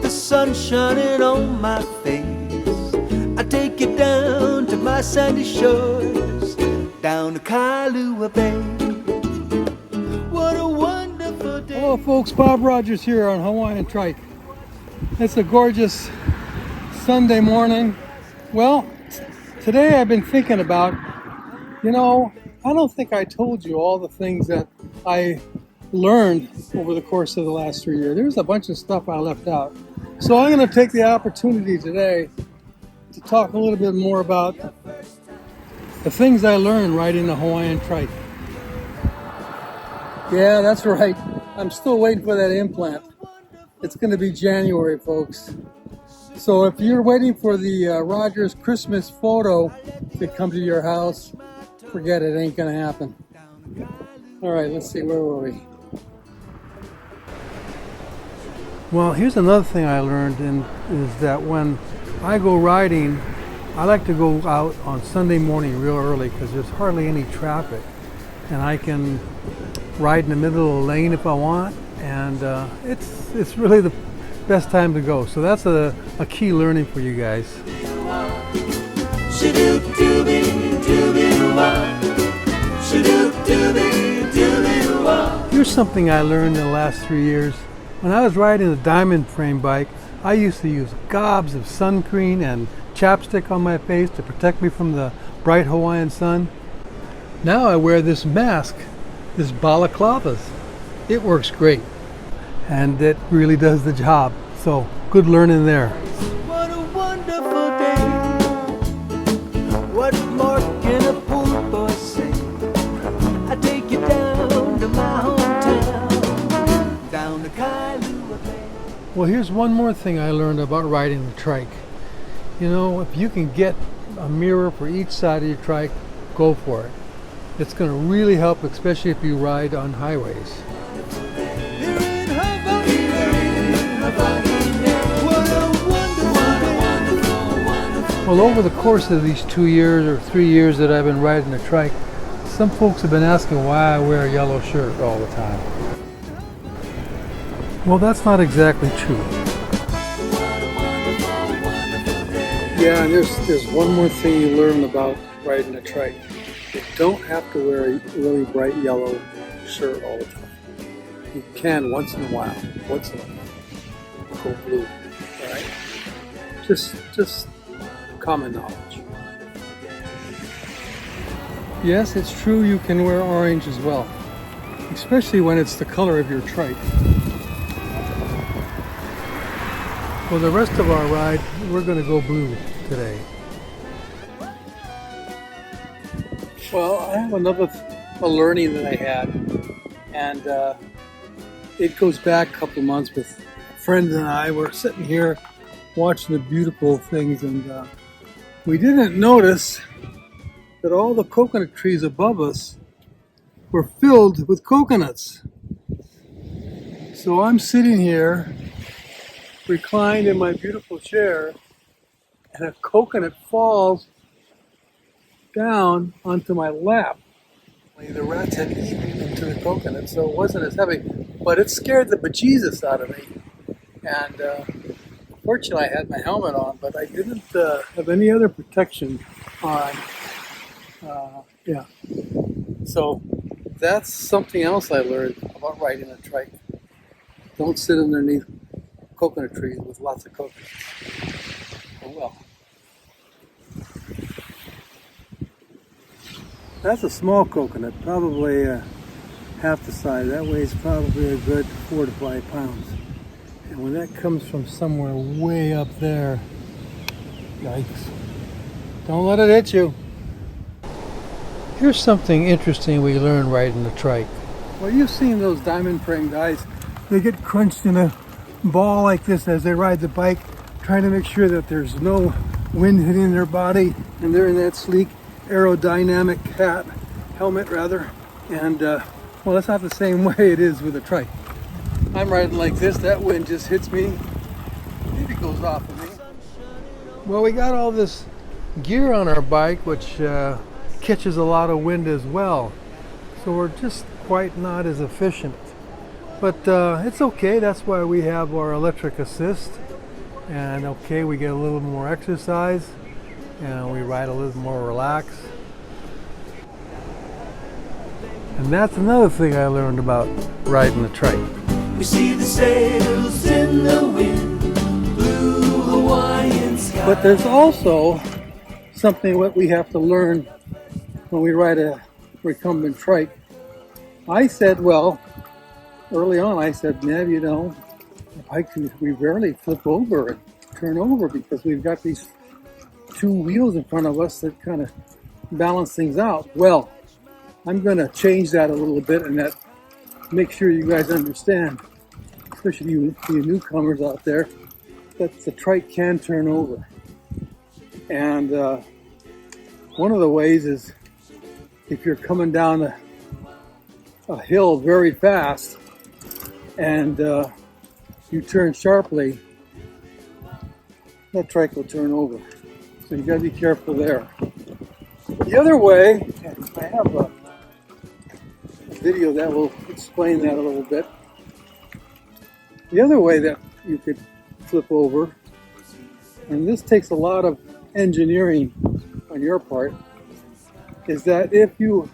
the sun shining on my face. I take you down to my sandy shores, down to Kailua Bay. What a wonderful day. Hello folks, Bob Rogers here on Hawaiian Trike. It's a gorgeous Sunday morning. Well, today I've been thinking about, I don't think I told you all the things that I learned over the course of the last 3 years. There's a bunch of stuff I left out. So I'm going to take the opportunity today to talk a little bit more about the things I learned riding the Hawaiian Trike. Yeah, that's right. I'm still waiting for that implant. It's going to be January, folks. So if you're waiting for the Rogers Christmas photo to come to your house, forget it, ain't going to happen. All right, let's see, where were we? Well, here's another thing I learned is that when I go riding, I like to go out on Sunday morning real early because there's hardly any traffic. And I can ride in the middle of the lane if I want, and it's really the best time to go. So that's a key learning for you guys. Here's something I learned in the last 3 years. When I was riding a diamond frame bike, I used to use gobs of sun cream and chapstick on my face to protect me from the bright Hawaiian sun. Now I wear this mask, this balaclavas. It works great, and it really does the job. So good learning there. What a wonderful day. What more can a poor boy say? I take you down to my hometown, down to Kailua Bay. Well, here's one more thing I learned about riding the trike. If you can get a mirror for each side of your trike, go for it. It's going to really help, especially if you ride on highways. Well, over the course of these 2 years or 3 years that I've been riding the trike, some folks have been asking why I wear a yellow shirt all the time. Well, that's not exactly true. Yeah, and there's one more thing you learn about riding a trike. You don't have to wear a really bright yellow shirt all the time. You can once in a while, go blue, all right? Just common knowledge. Yes, it's true you can wear orange as well, especially when it's the color of your trike. For the rest of our ride, we're going to go blue today. Well, I have a learning that I had, and it goes back a couple of months with a friend and I were sitting here watching the beautiful things, and we didn't notice that all the coconut trees above us were filled with coconuts. So I'm sitting here reclined in my beautiful chair, and a coconut falls down onto my lap. The rats had eaten into the coconut, so it wasn't as heavy, but it scared the bejesus out of me. And fortunately I had my helmet on, but I didn't have any other protection on. So that's something else I learned about riding a trike. Don't sit underneath coconut trees with lots of coconuts. Oh well. That's a small coconut, probably half the size. That weighs probably a good 4 to 5 pounds. And when that comes from somewhere way up there, yikes. Don't let it hit you. Here's something interesting we learned riding the trike. Well, you've seen those diamond frame guys. They get crunched in a ball like this as they ride the bike, trying to make sure that there's no wind hitting their body, and they're in that sleek aerodynamic helmet rather. And well, that's not the same way it is with a trike. I'm riding like this, that wind just hits me, maybe goes off of me. Well, we got all this gear on our bike which catches a lot of wind as well, so we're just quite not as efficient. But it's okay, that's why we have our electric assist. And okay, we get a little more exercise and we ride a little more relaxed. And that's another thing I learned about riding the trike. We see the sails in the wind, blue Hawaiian sky. But there's also something that we have to learn when we ride a recumbent trike. I said, well, early on I said, Nev, you know, we rarely flip over and turn over because we've got these two wheels in front of us that kind of balance things out. Well, I'm going to change that a little bit and that make sure you guys understand, especially you newcomers out there, that the trike can turn over. And one of the ways is if you're coming down a hill very fast and you turn sharply, that trike will turn over. So you got to be careful there. The other way, I have a video that will explain that a little bit. The other way that you could flip over, and this takes a lot of engineering on your part, is that if you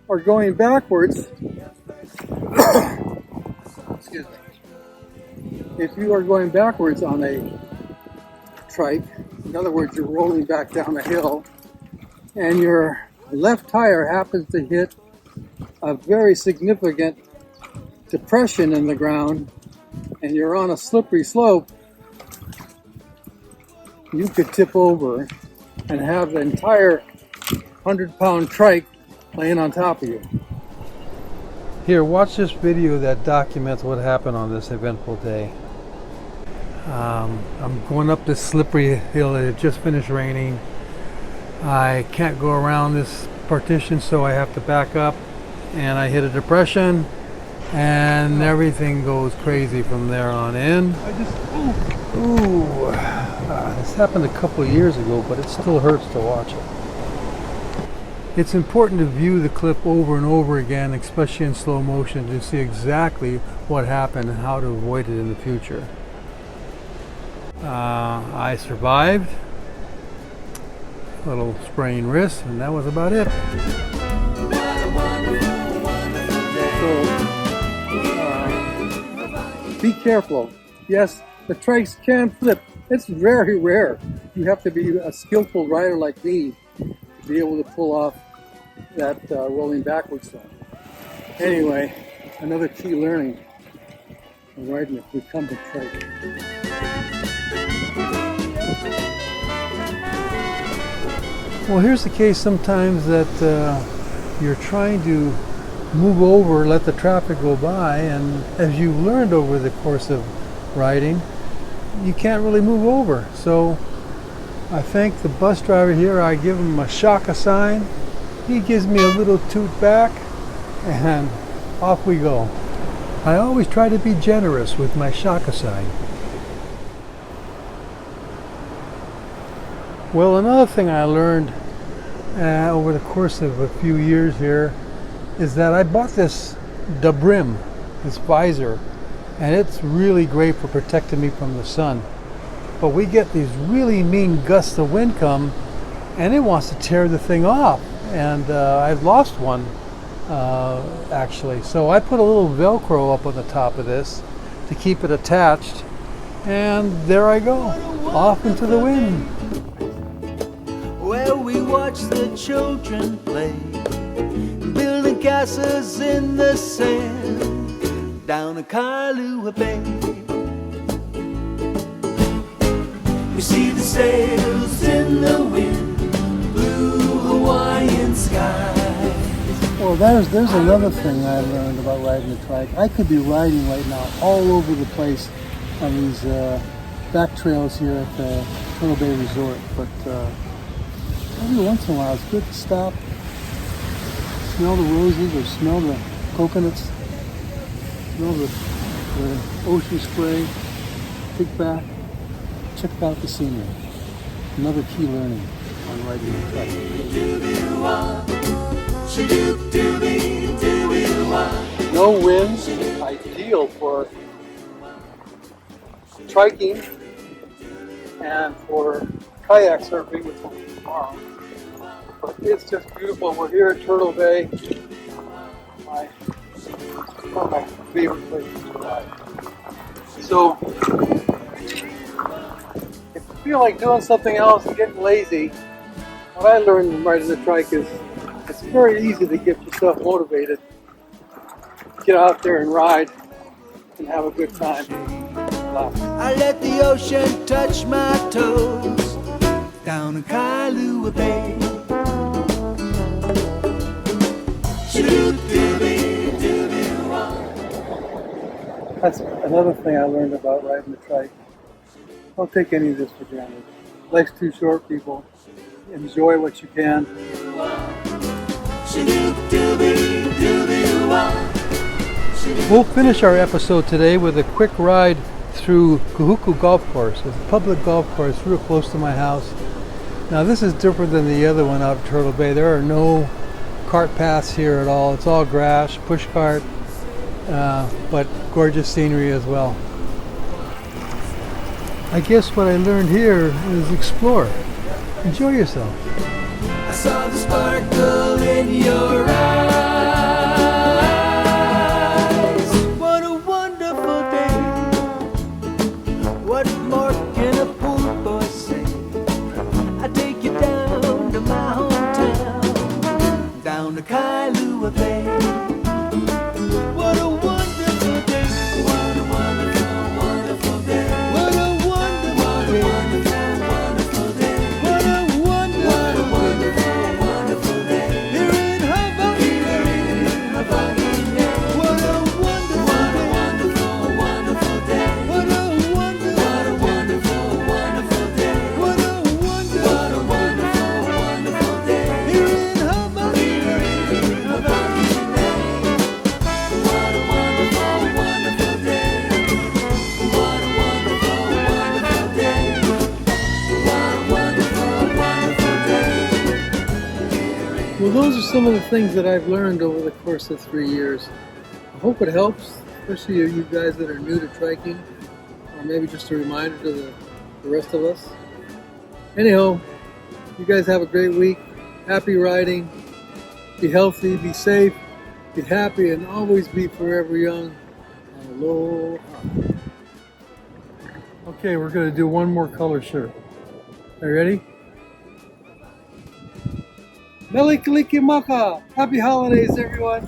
are going backwards, excuse me, if you are going backwards on a trike, in other words, you're rolling back down a hill, and your left tire happens to hit a very significant depression in the ground, and you're on a slippery slope, you could tip over and have the entire 100-pound trike laying on top of you. Here, watch this video that documents what happened on this eventful day. I'm going up this slippery hill. It had just finished raining. I can't go around this partition, so I have to back up, and I hit a depression, and everything goes crazy from there on in. This happened a couple of years ago, but it still hurts to watch it. It's important to view the clip over and over again, especially in slow motion, to see exactly what happened and how to avoid it in the future. I survived, a little sprained wrist, and that was about it. So, be careful. Yes, the trikes can flip. It's very rare. You have to be a skillful rider like me to be able to pull off that rolling backwards thing. Anyway, another key learning of riding a recumbent trike. Well, here's the case sometimes that you're trying to move over, let the traffic go by, and as you've learned over the course of riding, you can't really move over. So I thank the bus driver here. I give him a shaka sign. He gives me a little toot back, and off we go. I always try to be generous with my shaka sign. Well, another thing I learned over the course of a few years here is that I bought this brim, this visor, and it's really great for protecting me from the sun. But we get these really mean gusts of wind come, and it wants to tear the thing off. And I've lost one, actually. So I put a little Velcro up on the top of this to keep it attached, and there I go, off into the wind. Where we watch the children play, building castles in the sand, down a Kailua Bay. We see the sails in the wind, blue Hawaiian skies. Well, there's another thing I learned about riding the trike. I could be riding right now all over the place on these back trails here at the Turtle Bay Resort, but every once in a while it's good to stop, smell the roses or smell the coconuts, smell the ocean spray, kick back, check out the scenery. Another key learning on riding the trike. No wind, ideal for triking and for kayak surfing, which will be tomorrow. But it's just beautiful. We're here at Turtle Bay, one of my favorite places to ride. So, if you feel like doing something else and getting lazy, what I learned from riding the trike is it's very easy to get yourself motivated. Get out there and ride and have a good time. I let the ocean touch my toes down in Kailua Bay. That's another thing I learned about riding the trike. Don't take any of this for granted. Life's too short, people. Enjoy what you can. We'll finish our episode today with a quick ride through Kahuku Golf Course. It's a public golf course real close to my house. Now this is different than the other one out of Turtle Bay. There are no cart paths here at all. It's all grass, push cart, but gorgeous scenery as well. I guess what I learned here is explore. Enjoy yourself. I saw the sparkle in your eyes. What a wonderful day. What more can a poor boy say? I take you down to my hometown, down to Kailua Bay. What a wonderful day. What a wonderful, wonderful day. What a wonderful day. Wonderful day. What a wonderful, wonderful day. Here in Hawaii. What a wonderful, wonderful day. What a wonderful, wonderful day. What a wonderful, wonderful day. Here in Hawaii. What a wonderful, wonderful day. What a wonderful, wonderful day. What a wonderful, wonderful day. Well, those are some of the things that I've learned over the course of 3 years. I hope it helps, especially you guys that are new to triking, or maybe just a reminder to the rest of us. Anyhow, you guys have a great week. Happy riding. Be healthy, be safe, be happy, and always be forever young. Aloha. Okay, we're going to do one more color shirt. Are you ready? Mele Kaliki Maka! Happy holidays, everyone!